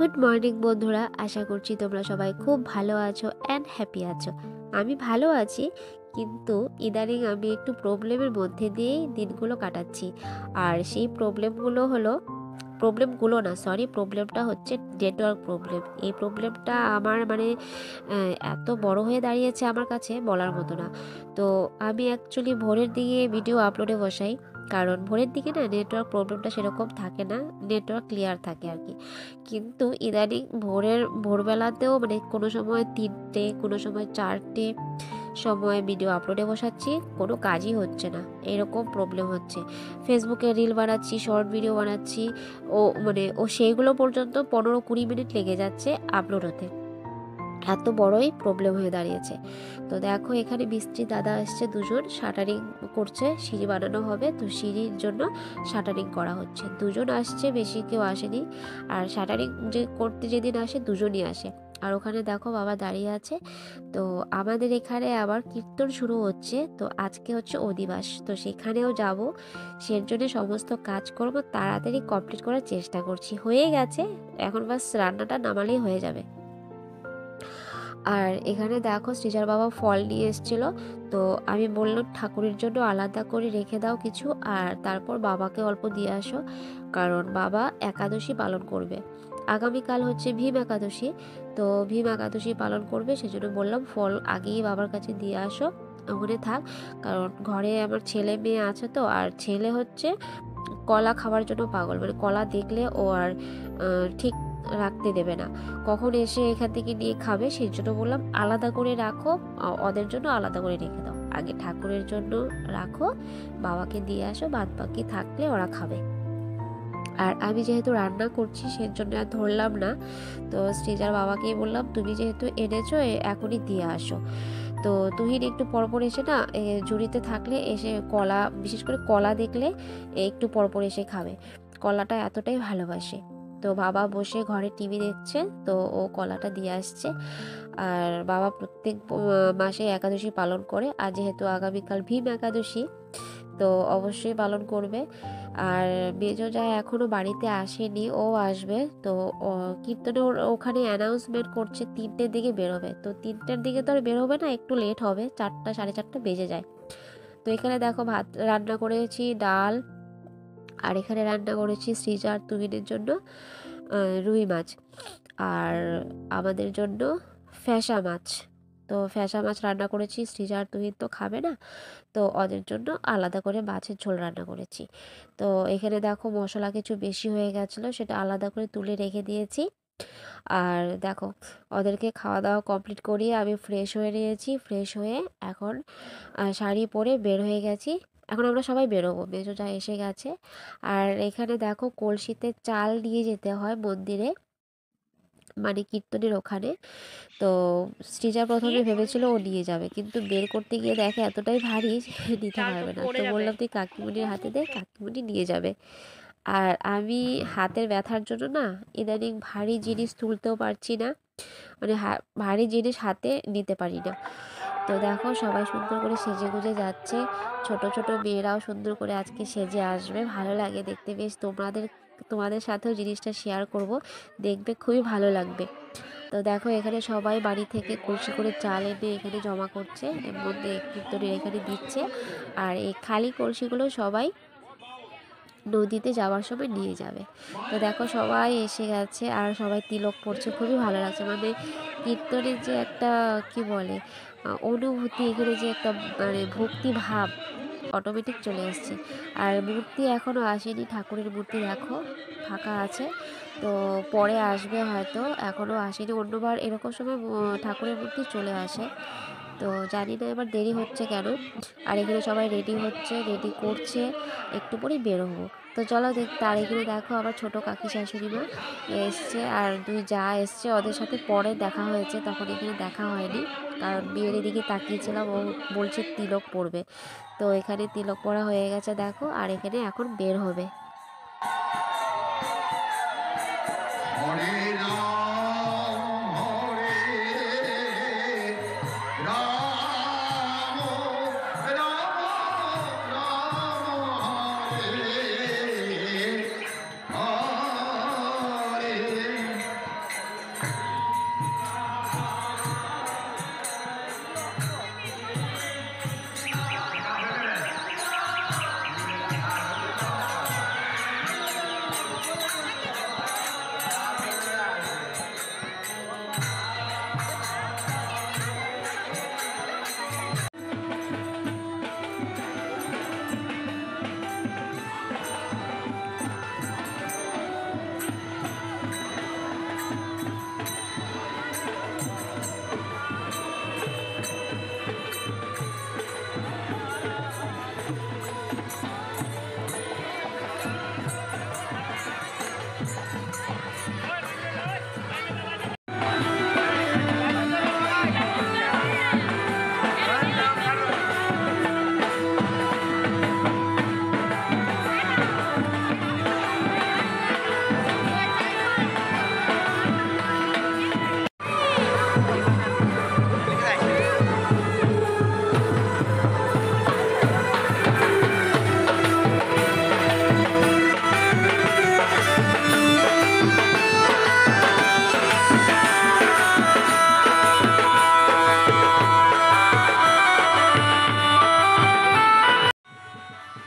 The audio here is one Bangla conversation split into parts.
গুড মর্নিং বন্ধুরা, আশা করছি তোমরা সবাই খুব ভালো আছো অ্যান্ড হ্যাপি আছো। আমি ভালো আছি, কিন্তু ইদানিং আমি একটু প্রবলেমের মধ্যে দিয়েই দিনগুলো কাটাচ্ছি। আর সেই প্রবলেমটা হচ্ছে নেটওয়ার্ক প্রবলেম। এই প্রবলেমটা আমার এত বড় হয়ে দাঁড়িয়েছে আমার কাছে বলার মতো না। তো আমি অ্যাকচুয়ালি ভোরের দিকে ভিডিও আপলোডে বসাই, কারণ ভোরের দিকে না নেটওয়ার্ক প্রবলেমটা সেরকম থাকে না, নেটওয়ার্ক ক্লিয়ার থাকে আর কি। কিন্তু ইদানিং ভোরবেলাতেও কোনো সময় 3টে, কোনো সময় 4টে সময় ভিডিও আপলোডে বসাচ্ছি, কোনো কাজই হচ্ছে না, এরকম প্রবলেম হচ্ছে। ফেসবুকে রিল বানাচ্ছি, শর্ট ভিডিও বানাচ্ছি, ও সেইগুলো পর্যন্ত 15-20 মিনিট লেগে যাচ্ছে আপলোড হতে। এত বড়ই প্রবলেম হয়ে দাঁড়িয়েছে। তো দেখো, এখানে মিস্ত্রি দাদা আসছে, দুজন শাটারিং করছে, সিঁড়ি বানানো হবে, তো সিঁড়ির জন্য শাটারিং করা হচ্ছে। দুজন আসছে, বেশি কেউ আসেনি। আর শাটারিং যে করতে যেদিন আসে দুজনই আসে। আর ওখানে দেখো বাবা দাঁড়িয়ে আছে। তো আমাদের এখানে আবার কীর্তন শুরু হচ্ছে, তো আজকে হচ্ছে অধিবাস, তো সেখানেও যাব। সেজন্য সমস্ত কাজকর্ম তাড়াতাড়ি কমপ্লিট করার চেষ্টা করছি। হয়ে গেছে, এখন বাস রান্নাটা নামালেই হয়ে যাবে। আর এখানে দেখো সৃজার বাবা ফল নিয়ে এসেছিলো, তো আমি বললাম ঠাকুরের জন্য আলাদা করে রেখে দাও কিছু, আর তারপর বাবাকে অল্প দিয়ে আসো, কারণ বাবা একাদশী পালন করবে। আগামীকাল হচ্ছে ভীম একাদশী, তো ভীম একাদশী পালন করবে, সেজন্য বললাম ফল আগেই বাবার কাছে দিয়ে আসো, ওখানে থাক। কারণ ঘরে আমার ছেলে মেয়ে আছে, তো আর ছেলে হচ্ছে কলা খাওয়ার জন্য পাগল, কলা দেখলে ও আর ঠিক রাখতে দেবে না, কখন এসে এখান থেকে নিয়ে খাবে। সেই জন্য বললাম আলাদা করে রাখো, ওদের জন্য আলাদা করে রেখে দাও, আগে ঠাকুরের জন্য রাখো, বাবাকে দিয়ে আসো, বাদ বাকি থাকলে ওরা খাবে। আর আমি যেহেতু রান্না করছি সেজন্য আর ধরলাম না, তো সৃজার বাবাকেই বললাম তুমি যেহেতু এনেছো এখনই দিয়ে আসো। তো তুহিন একটু পরপর এসে না ঝুড়িতে থাকলে এসে কলা, বিশেষ করে কলা দেখলে একটু পরপর এসে খাবে, কলাটা এতটাই ভালোবাসে। তো বাবা বসে ঘরে টিভি দেখছে, তো ও কলাটা দিয়ে আসছে। আর বাবা প্রত্যেক মাসে একাদশী পালন করে, আর যেহেতু আগামীকাল ভীম একাদশী, তো অবশ্যই পালন করবে। আর মেজো যা এখনো বাড়িতে আসেনি, ও আসবে। তো কীর্তনে ওখানে অ্যানাউন্সমেন্ট করছে 3টের দিকে বেরোবে, তো 3টের দিকে তো আর বেরোবে না, একটু লেট হবে, 4টা 4:30 বেজে যায়। তো এখানে দেখো ভাত রান্না করেছি, ডাল, আর এখানে রান্না করেছি সৃজা আর তুহিনের জন্য রুই মাছ, আর আমাদের জন্য ফ্যাসা মাছ। তো ফ্যাসা মাছ রান্না করেছি, সৃজা আর তুহিন তো খাবে না, তো ওদের জন্য আলাদা করে মাছের ঝোল রান্না করেছি। তো এখানে দেখো মশলা কিছু বেশি হয়ে গেছিলো, সেটা আলাদা করে তুলে রেখে দিয়েছি। আর দেখো ওদেরকে খাওয়া দাওয়া কমপ্লিট করিয়ে আমি ফ্রেশ হয়ে নিয়েছি, ফ্রেশ হয়ে এখন শাড়ি পরে বের হয়ে গেছি। এখন আমরা সবাই বেরোবো, মেজো যা এসে গেছে। আর এখানে দেখো কলসিতে চাল নিয়ে যেতে হয় মন্দিরে, কীর্তনের ওখানে। তো সৃজা প্রথমে ভেবেছিল ও নিয়ে যাবে, কিন্তু বের করতে গিয়ে দেখে এতটাই ভারী নিতে পারবে না, তো বললাম তুই কাকিমণির হাতে দে, কাকিমণি নিয়ে যাবে। আর আমি হাতের ব্যথার জন্য না ইদানিং ভারী জিনিস তুলতেও পারছি না, ভারী জিনিস হাতে নিতে পারি না। তো দেখো সবাই সুন্দর করে সেজে গুজে যাচ্ছে, ছোট ছোট মেয়েরাও সুন্দর করে আজকে সেজে আসবে, ভালো লাগে দেখতে বেশ। তোমাদের সাথেও জিনিসটা শেয়ার করব, দেখবে খুবই ভালো লাগবে। তো দেখো এখানে সবাই বাড়ি থেকে কলসি করে চাল এনে এখানে জমা করছে, এর মধ্যে কীর্তনের এখানে দিচ্ছে। আর এই খালি কলসিগুলো সবাই নদীতে যাওয়ার সময় নিয়ে যাবে। তো দেখো সবাই এসে গেছে, আর সবাই তিলক পড়ছে, খুবই ভালো লাগছে। কীর্তনের যে একটা কি বলে অনুভূতি, এখানে যে একটা ভক্তি ভাব অটোমেটিক চলে এসছে। আর মূর্তি এখনও আসেনি, ঠাকুরের মূর্তি দেখো ফাঁকা আছে, তো পরে আসবে হয়তো, এখনও আসেনি। অন্যবার এরকম সময় ঠাকুরের মূর্তি চলে আসে, তো জানি না এবার দেরি হচ্ছে কেন। আর এখানে সবাই রেডি হচ্ছে, রেডি করছে, একটু পরেই বেরোবো। তো চলো তার এখানে দেখো আবার ছোট কাকি শাশুড়ি মা এসছে, আর 2 যা এসছে, ওদের সাথে পরে দেখা হয়েছে, তখন এখানে দেখা হয়নি, কারণ বিয়ের এদিকে তাকিয়েছিলাম, ও বলছে তিলক পড়বে। তো এখানে তিলক পড়া হয়ে গেছে দেখো, আর এখানে এখন বের হবে।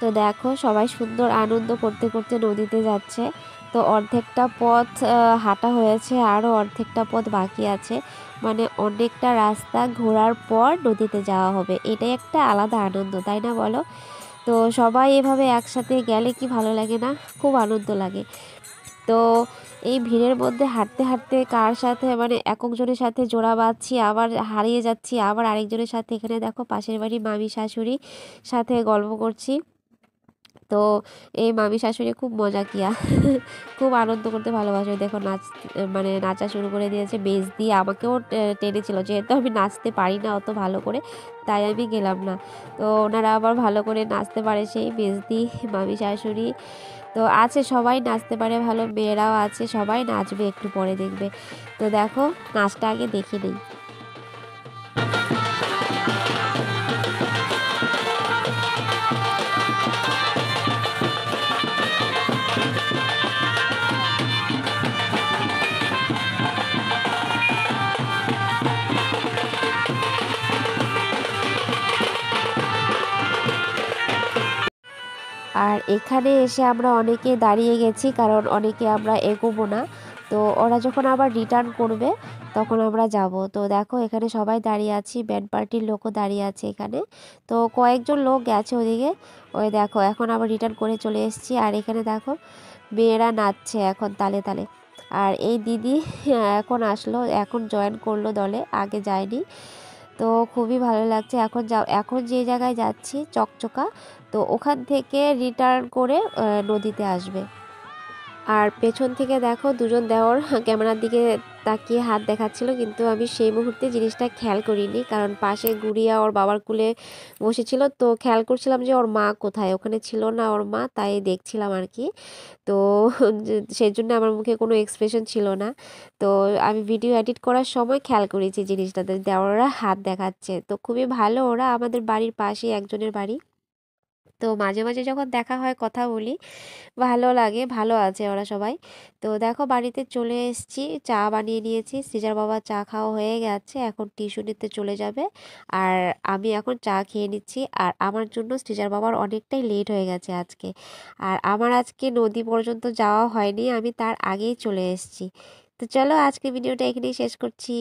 তো দেখো সবাই সুন্দর আনন্দ করতে করতে নদীতে যাচ্ছে। তো অর্ধেকটা পথ হাঁটা হয়েছে, আরও অর্ধেকটা পথ বাকি আছে। মানে অনেকটা রাস্তা ঘোরার পর নদীতে যাওয়া হবে, এটাই একটা আলাদা আনন্দ, তাই না বলো? তো সবাই এভাবে একসাথে গেলে কি ভালো লাগে না, খুব আনন্দ লাগে। তো এই ভিড়ের মধ্যে হাঁটতে হাঁটতে কার সাথে মানে একজনের সাথে জোড়া বাঁধছি, আবার হারিয়ে যাচ্ছি, আবার আরেকজনের সাথে। এখানে দেখো পাশের বাড়ি মামি শাশুড়ি সাথে গল্প করছি। তো এই মামি শাশুড়ি খুব মজা কিয়া খুব আনন্দ করতে ভালোবাসে। দেখো মানে নাচা শুরু করে দিয়েছে, বেজ দিয়ে আমাকেও টেনেছিল, যেহেতু আমি নাচতে পারি না অত ভালো করে, তাই আমি গেলাম না। তো ওনারা আবার ভালো করে নাচতে পারে, সেই বেজ দিয়ে মামি শাশুড়ি। তো আছে সবাই নাচতে পারে ভালো, মেয়েরাও আছে, সবাই নাচবে একটু পরে দেখবে। তো দেখো নাচটা আগে দেখে নেই। আর এখানে এসে আমরা অনেকে দাঁড়িয়ে গেছি, কারণ অনেকে আমরা এগোবো না। তো ওরা যখন আবার রিটার্ন করবে তখন আমরা যাব। তো দেখো এখানে সবাই দাঁড়িয়ে আছি, ব্যান্ড পার্টির লোকও দাঁড়িয়ে আছে এখানে। তো কয়েকজন লোক গেছে ওদিকে, ওই দেখো এখন আবার রিটার্ন করে চলে এসেছি। আর এখানে দেখো মেয়েরা নাচছে এখন তালে তালে। আর এই দিদি এখন আসলো, এখন জয়েন করলো দলে, আগে যায়নি। তো খুবই ভালো লাগছে। এখন যে জায়গায় যাচ্ছি চকচকা, তো ওখান থেকে রিটার্ন করে নদীতে আসবে। আর পেছন থেকে দেখো দুজন দেওর ক্যামেরার দিকে তাকিয়ে হাত দেখাচ্ছিল, কিন্তু আমি সেই মুহূর্তে জিনিসটা খেয়াল করিনি, কারণ পাশে গুড়িয়া ওর বাবার কুলে বসেছিল। তো খেয়াল করছিলাম যে ওর মা কোথায়, ওখানে ছিল না ওর মা, তাই দেখছিলাম আর কি। তো সেই জন্য আমার মুখে কোনো এক্সপ্রেশন ছিল না। তো আমি ভিডিও এডিট করার সময় খেয়াল করেছি জিনিসটাতে, দেওররা হাত দেখাচ্ছে। তো খুবই ভালো, ওরা আমাদের বাড়ির পাশেই একজনের বাড়ি। তো মাঝে মাঝে যখন দেখা হয় কথা বলি, ভালো লাগে, ভালো আছে ওরা সবাই। তো দেখো বাড়িতে চলে এসেছি, চা বানিয়ে নিয়েছি, সৃজার বাবা চা খাওয়া হয়ে গেছে, এখন টিউশনিতে চলে যাবে। আর আমি এখন চা খেয়ে নিচ্ছি। আর আমার জন্য সৃজার বাবার অনেকটাই লেট হয়ে গেছে আজকে। আর আমার আজকে নদী পর্যন্ত যাওয়া হয়নি, আমি তার আগেই চলে এসেছি। তো চলো আজকে ভিডিওটা এখানেই শেষ করছি।